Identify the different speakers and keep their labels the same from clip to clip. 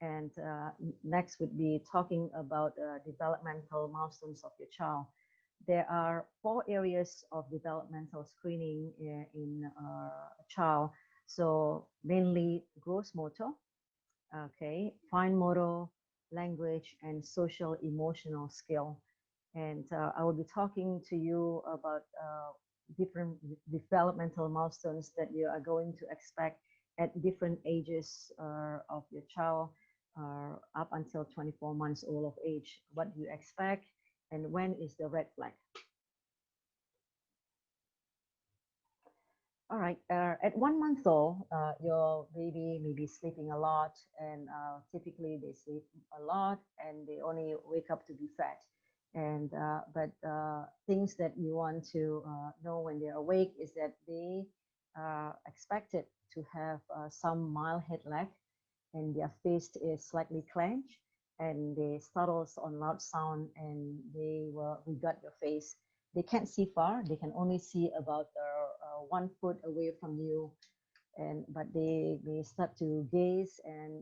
Speaker 1: And next would be talking about developmental milestones of your child. There are 4 areas of developmental screening in a child. So mainly gross motor, okay, fine motor, language, and social emotional skill. And I will be talking to you about different developmental milestones that you are going to expect at different ages of your child, up until 24 months old of age. What do you expect, and when is the red flag? All right, at 1 month old, your baby may be sleeping a lot, and typically they sleep a lot and they only wake up to be fed. And but things that you want to know when they're awake is that they are expected to have some mild head lag, and their face is slightly clenched, and they startles on loud sound, and they will regard your face. They can't see far; they can only see about 1 foot away from you, and but they may start to gaze and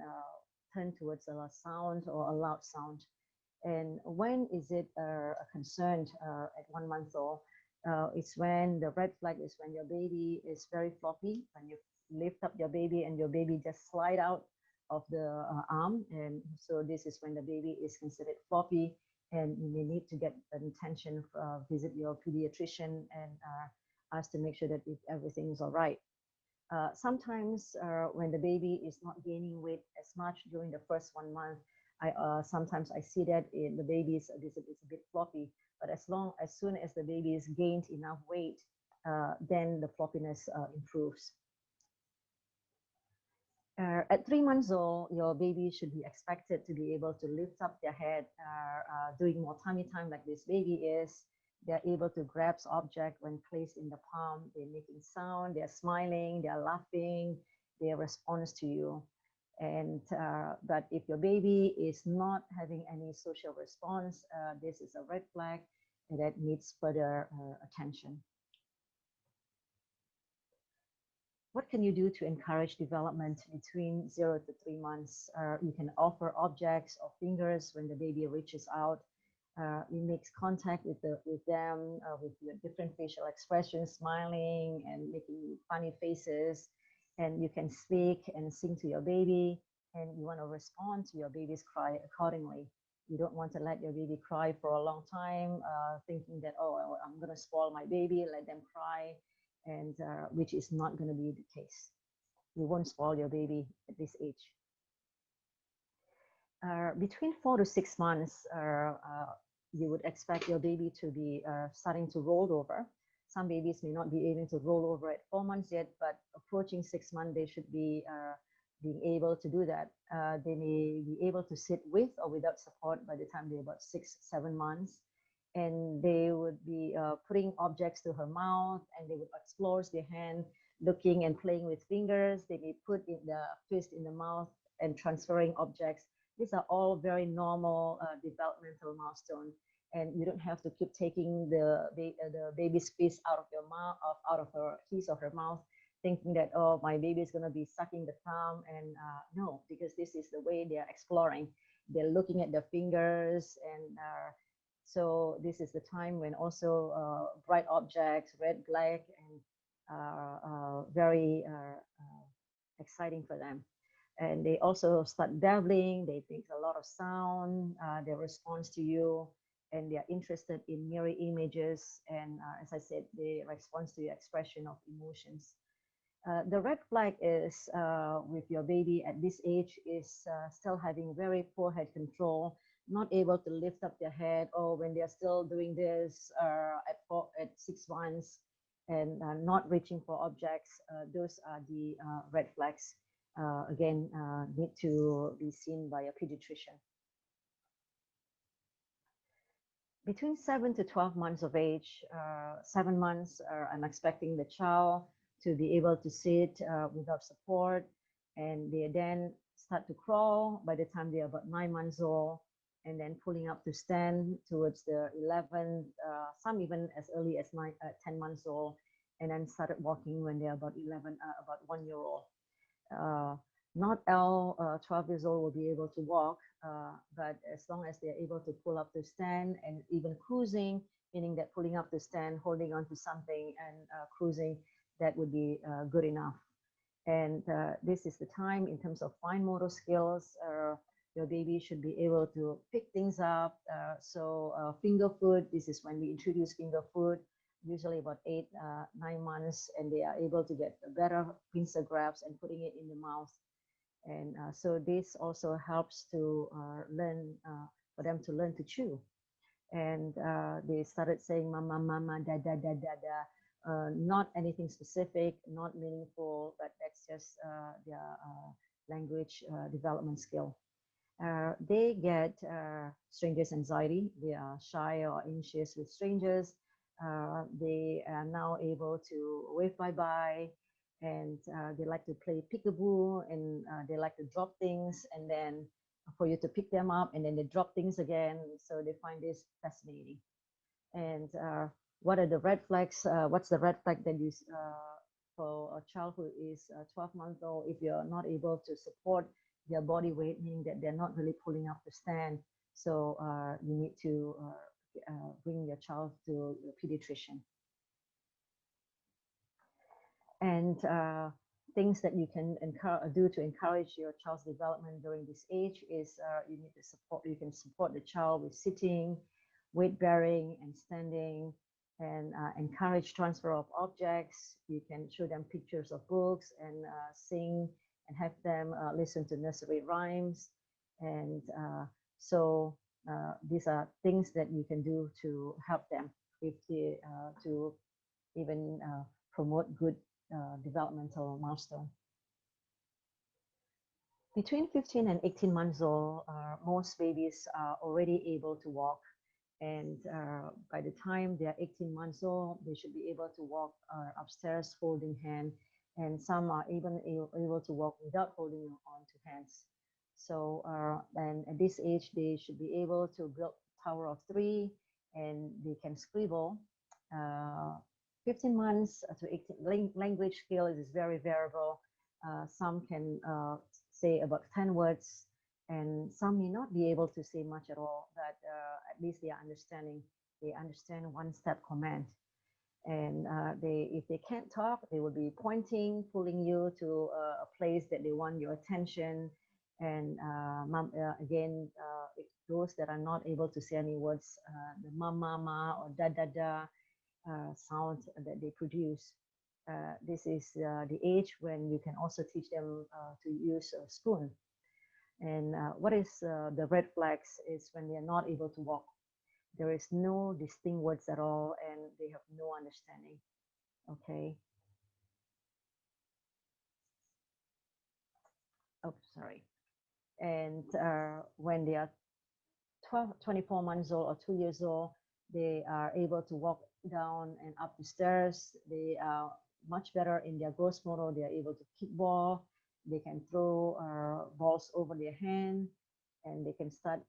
Speaker 1: turn towards a sound or a loud sound. And when is it a concern at 1 month old? It's when the red flag is when your baby is very floppy, when you lift up your baby and your baby just slide out of the arm. And so this is when the baby is considered floppy, and you may need to get an attention, visit your pediatrician, and ask to make sure that if everything is all right. Sometimes when the baby is not gaining weight as much during the first 1 month, sometimes I see that in the baby is a bit floppy, but as soon as the baby has gained enough weight, then the floppiness improves. At 3 months old, your baby should be expected to be able to lift up their head, doing more tummy time like this baby is. They're able to grasp object when placed in the palm. They're making sound, they're smiling, they're laughing, they respond to you. And but if your baby is not having any social response, this is a red flag that needs further attention. What can you do to encourage development between 0 to 3 months? You can offer objects or fingers when the baby reaches out. You make contact with them with your different facial expressions, smiling and making funny faces. And you can speak and sing to your baby, and you want to respond to your baby's cry accordingly. You don't want to let your baby cry for a long time, thinking that, oh, I'm going to spoil my baby, let them cry, and which is not going to be the case. You won't spoil your baby at this age. Between 4 to 6 months, you would expect your baby to be starting to roll over. Some babies may not be able to roll over at 4 months yet, but approaching 6 months, they should be being able to do that. They may be able to sit with or without support by the time they're about 6, 7 months. And they would be putting objects to her mouth, and they would explore their hand, looking and playing with fingers. They may put in the fist in the mouth and transferring objects. These are all very normal developmental milestones, and you don't have to keep taking the baby's fist out of your mouth, out of his or her mouth, thinking that, oh, my baby is going to be sucking the thumb. And no, because this is the way they are exploring. They're looking at the fingers, and so this is the time when also bright objects, red, black, and very exciting for them. And they also start dabbling, they make a lot of sound, they respond to you, and they are interested in mirror images. And as I said, they respond to your expression of emotions. The red flag is with your baby at this age is still having very poor head control, not able to lift up their head, or when they're still doing this at 6 months, and not reaching for objects. Those are the red flags. Again, need to be seen by a pediatrician. Between 7 to 12 months of age, 7 months, I'm expecting the child to be able to sit without support, and they then start to crawl by the time they're about 9 months old, and then pulling up to stand towards the 11, some even as early as 10 months old, and then started walking when they're about 11, about 1 year old. Not all 12 years old will be able to walk, but as long as they're able to pull up the stand and even cruising, meaning that pulling up the stand, holding on to something and cruising, that would be good enough. And this is the time in terms of fine motor skills. Your baby should be able to pick things up. Finger food, this is when we introduce finger food, usually about 8, 9 months, and they are able to get better pincer grabs and putting it in the mouth. And so this also helps to learn, for them to learn to chew. And they started saying mama, mama, da, da, da, da, da. Not anything specific, not meaningful, but that's just their language development skill. They get strangers anxiety. They are shy or anxious with strangers. They are now able to wave bye-bye, and they like to play peekaboo, and they like to drop things, and then for you to pick them up, and then they drop things again. So they find this fascinating. And what are the red flags? What's the red flag that you for a child who is 12 months old, if you're not able to support their body weight, meaning that they're not really pulling up the stand? So you need to bring your child to a pediatrician. And things that you can do to encourage your child's development during this age is you need to support. You can support the child with sitting, weight bearing, and standing, and encourage transfer of objects. You can show them pictures of books and sing and have them listen to nursery rhymes. And so these are things that you can do to help them if they, to even promote good developmental milestone. Between 15 and 18 months old, most babies are already able to walk. And by the time they are 18 months old, they should be able to walk upstairs holding hand. And some are even able to walk without holding on to hands. So, and at this age, they should be able to build Tower of Three, and they can scribble. 15 months to 18, language skill is very variable. Some can say about 10 words, and some may not be able to say much at all, but at least they are understanding. They understand one-step command. And if they can't talk, they will be pointing, pulling you to a place that they want your attention. And again, if those that are not able to say any words, the mama or da da da sound that they produce. This is the age when you can also teach them to use a spoon. And what is the red flags is when they are not able to walk. There is no distinct words at all, and they have no understanding. Okay. Oh, sorry. And when they are 24 months old or 2 years old, they are able to walk down and up the stairs. They are much better in their gross motor. They are able to kick ball. They can throw balls over their hand, and they can start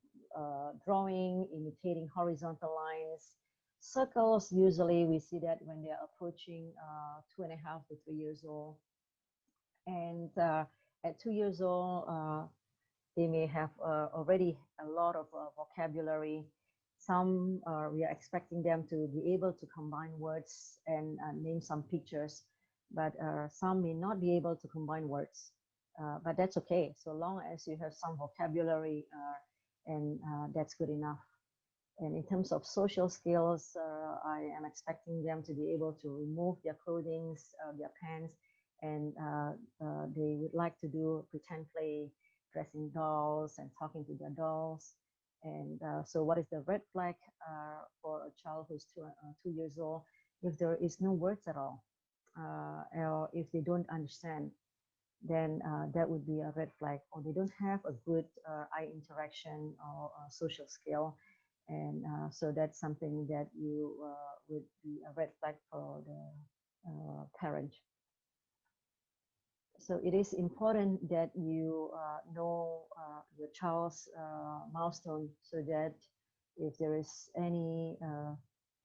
Speaker 1: drawing, imitating horizontal lines. Circles, usually we see that when they're approaching 2.5 to 3 years old. And at 2 years old, they may have already a lot of vocabulary. Some we are expecting them to be able to combine words and name some pictures, but some may not be able to combine words. But that's okay, so long as you have some vocabulary, and that's good enough. And in terms of social skills, I am expecting them to be able to remove their clothing, their pants, and they would like to do pretend play, dressing dolls and talking to their dolls. And so what is the red flag for a child who's 2 years old? If there is no words at all, or if they don't understand, then that would be a red flag, or they don't have a good eye interaction or social skill. And so that's something that you would be a red flag for the parent. So it is important that you know your child's milestone, so that if there is any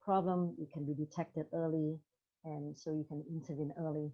Speaker 1: problem, it can be detected early, and so you can intervene early.